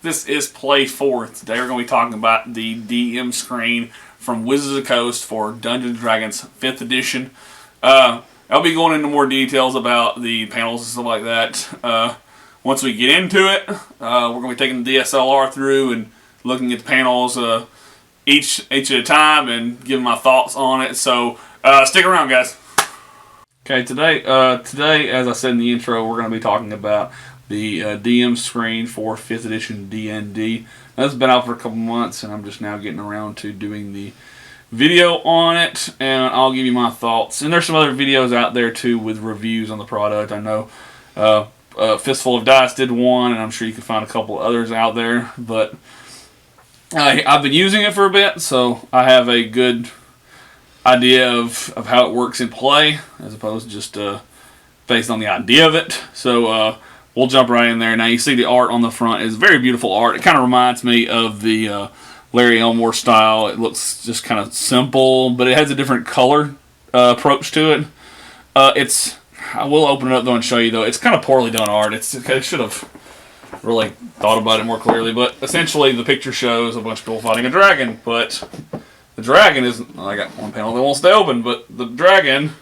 This is Play 4th. Today we're going to be talking about the DM screen from Wizards of the Coast for Dungeons & Dragons 5th edition. I'll be going into more details about the panels and stuff like that once we get into it. We're going to be taking the DSLR through and looking at the panels each at a time and giving my thoughts on it. So stick around, guys. Okay, today, as I said in the intro, we're going to be talking about the DM screen for 5th edition D&D. That's been out for a couple months, and I'm just now getting around to doing the video on it, and I'll give you my thoughts. And there's some other videos out there, too, with reviews on the product. I know Fistful of Dice did one, and I'm sure you can find a couple others out there. But I've been using it for a bit, so I have a good idea of how it works in play, as opposed to just based on the idea of it. So we'll jump right in there. Now you see the art on the front is very beautiful art. It kind of reminds me of the Larry Elmore style. It looks just kind of simple, but it has a different color approach to it. I will open it up though and show you though. It's kind of poorly done art. I should have really thought about it more clearly, but essentially the picture shows a bunch of people fighting a dragon, but the dragon is, I got one panel that won't stay open, but the dragon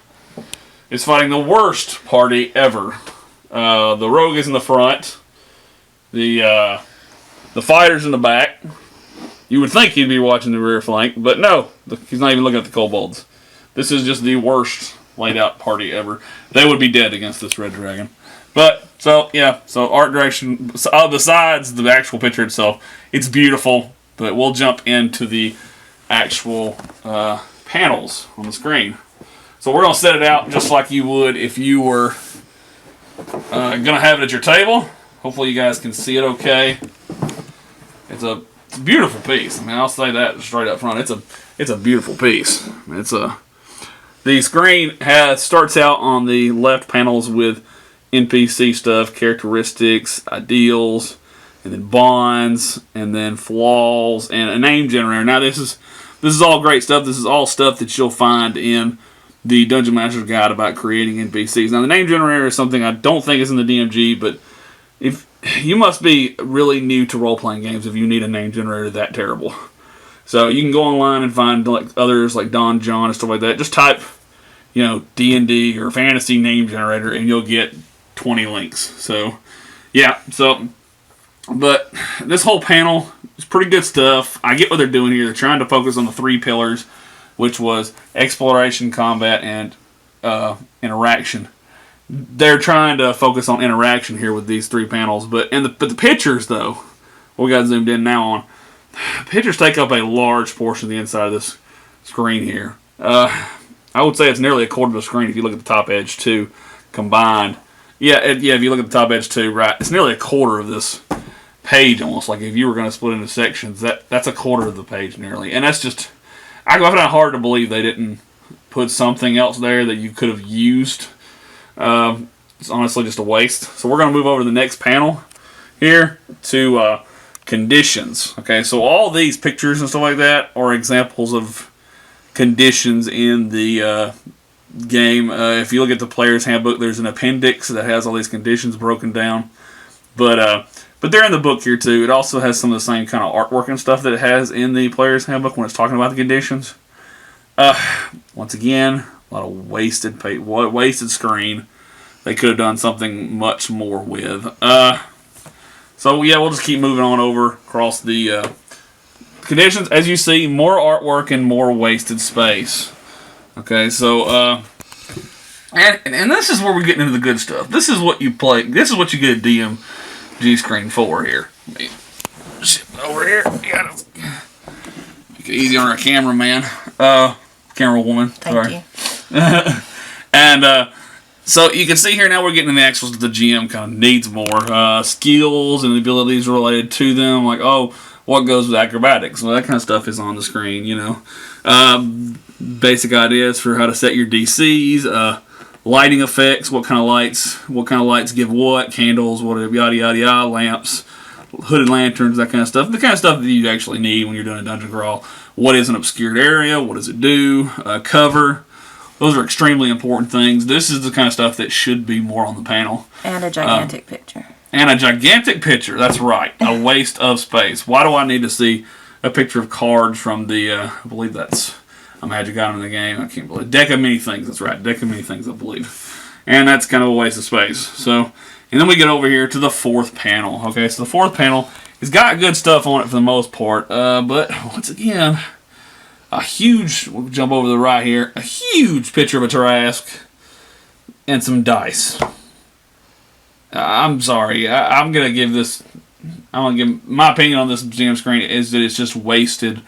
is fighting the worst party ever. The rogue is in the front. The fighter's in the back. You would think he'd be watching the rear flank, but no, he's not even looking at the kobolds. This is just the worst laid out party ever. They would be dead against this red dragon. But, so art direction, besides the actual picture itself, it's beautiful, but we'll jump into the actual panels on the screen. So we're going to set it out just like you would if you were going to have it at your table. Hopefully you guys can see it okay. It's a beautiful piece. I mean, I'll say that straight up front. It's a beautiful piece. The screen starts out on the left panels with NPC stuff, characteristics, ideals, and then bonds, and then flaws, and a name generator. Now this is all great stuff. This is all stuff that you'll find in the Dungeon Master's Guide about creating NPCs. Now the name generator is something I don't think is in the DMG, but if you must be really new to role-playing games if you need a name generator that terrible. So you can go online and find like others like Don John and stuff like that. Just type, D&D or fantasy name generator, and you'll get 20 links. So yeah, but this whole panel is pretty good stuff. I get what they're doing here. They're trying to focus on the 3 pillars, which was exploration, combat, and interaction. They're trying to focus on interaction here with these 3 panels, but the pictures though, we got zoomed in now on. Pictures take up a large portion of the inside of this screen here. I would say it's nearly a quarter of the screen if you look at the top edge too, combined. Yeah, if you look at the top edge too, right, it's nearly a quarter of this page almost. Like if you were going to split into sections, that's a quarter of the page nearly. And that's just, I find it hard to believe they didn't put something else there that you could have used. It's honestly just a waste. So we're going to move over to the next panel here to conditions. Okay, so all these pictures and stuff like that are examples of conditions in the game. If you look at the player's handbook, there's an appendix that has all these conditions broken down. But they're in the book here too. It also has some of the same kind of artwork and stuff that it has in the player's handbook when it's talking about the conditions. Once again, a lot of wasted screen. They could have done something much more with. So yeah, we'll just keep moving on over across the conditions. As you see, more artwork and more wasted space. Okay, so and this is where we're getting into the good stuff. This is what you play. This is what you get a DMG screen for here. Let me shift it over here. You gotta make it easy on our cameraman, camera woman. Thank you. And so you can see here now we're getting in the actuals that the GM kind of needs more skills and abilities related to them. Like, what goes with acrobatics? Well, that kind of stuff is on the screen, Basic ideas for how to set your DCs, lighting effects, what kind of lights give what, candles, whatever, yada yada yada, lamps, hooded lanterns, that kind of stuff. The kind of stuff that you actually need when you're doing a dungeon crawl. What is an obscured area? What does it do? Cover. Those are extremely important things. This is the kind of stuff that should be more on the panel. And a gigantic picture. And a gigantic picture. That's right. A waste of space. Why do I need to see a picture of cards from the, I believe that's a Magic item in the game. I can't believe it. Deck of Many Things. That's right. Deck of Many Things, I believe. And that's kind of a waste of space. So, and then we get over here to the fourth panel. Okay, so the fourth panel has got good stuff on it for the most part. But, once again, a huge, we'll jump over to the right here, a huge picture of a Tarrasque and some dice. I'm sorry. I'm going to give this, my opinion on this GM screen is that it's just wasted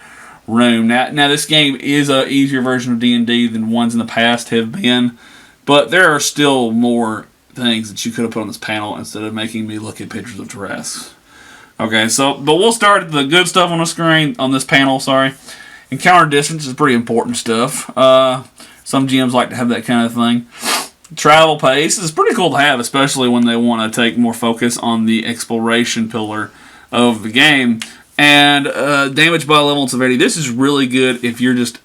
room. Now this game is a easier version of D&D than ones in the past have been, but there are still more things that you could have put on this panel instead of making me look at pictures of Tarrasques. Okay, so, but we'll start the good stuff on the screen, on this panel, sorry. Encounter distance is pretty important stuff. Some GMs like to have that kind of thing. Travel pace is pretty cool to have, especially when they want to take more focus on the exploration pillar of the game. And damage by level and severity. This is really good if you're just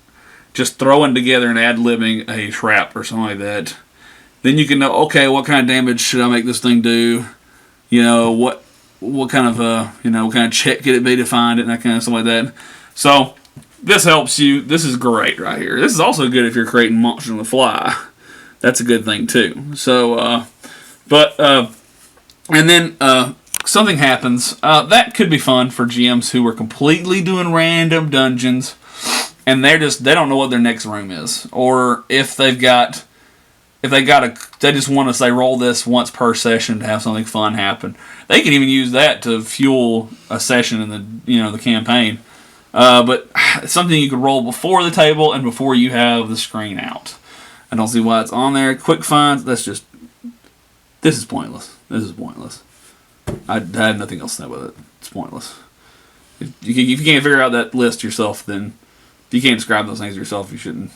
throwing together and ad-libbing a trap or something like that. Then you can know, okay, what kind of damage should I make this thing do? You know, what kind of what kind of check could it be to find it and that kind of stuff like that. So this helps you. This is great right here. This is also good if you're creating monsters on the fly. That's a good thing too. So, and then something happens. That could be fun for GMs who are completely doing random dungeons, and they don't know what their next room is, or if they just want to say roll this once per session to have something fun happen. They can even use that to fuel a session in the campaign. But it's something you could roll before the table and before you have the screen out. I don't see why it's on there. Quick finds, this is pointless. This is pointless. I had nothing else to say with it. It's pointless. If you can't figure out that list yourself, then if you can't describe those things yourself, you shouldn't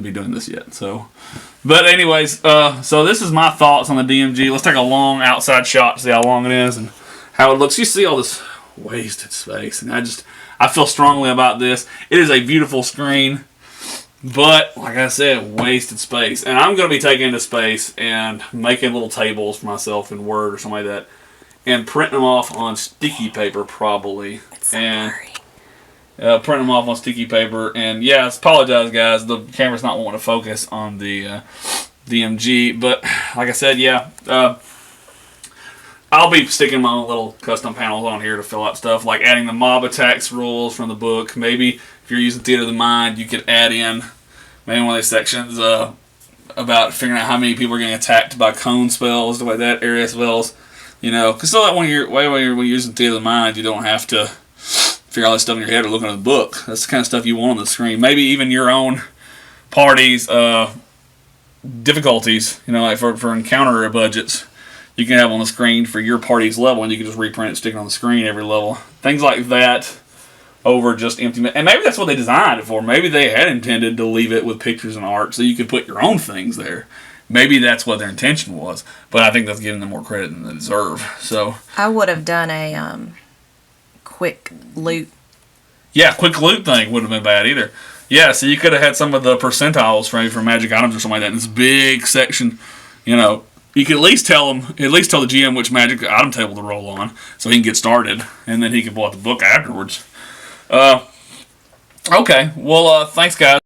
be doing this yet. So, but anyways, so this is my thoughts on the DMG. Let's take a long outside shot to see how long it is and how it looks. You see all this wasted space, and I feel strongly about this. It is a beautiful screen. But, like I said, wasted space. And I'm going to be taking it to space and making little tables for myself in Word or something like that. And printing them off on sticky paper, probably. And print them off on sticky paper. And, yeah, I apologize, guys. The camera's not wanting to focus on the DMG. But, like I said, yeah. I'll be sticking my own little custom panels on here to fill out stuff. Like adding the mob attacks rules from the book. Maybe if you're using Theater of the Mind, you could add in maybe one of these sections about figuring out how many people are getting attacked by cone spells, stuff like that, area spells. Because so that when you're using Theater of the Mind, you don't have to figure all that stuff in your head or look at the book. That's the kind of stuff you want on the screen. Maybe even your own party's difficulties, like for encounter budgets, you can have on the screen for your party's level, and you can just reprint it, stick it on the screen every level. Things like that over just empty. And maybe that's what they designed it for. Maybe they had intended to leave it with pictures and art so you could put your own things there. Maybe that's what their intention was. But I think that's giving them more credit than they deserve. So I would have done a quick loot. Yeah, quick loot thing wouldn't have been bad either. Yeah, so you could have had some of the percentiles for magic items or something like that in this big section, You could at least tell the GM which magic item table to roll on, so he can get started, and then he can pull out the book afterwards. Okay, well, thanks, guys.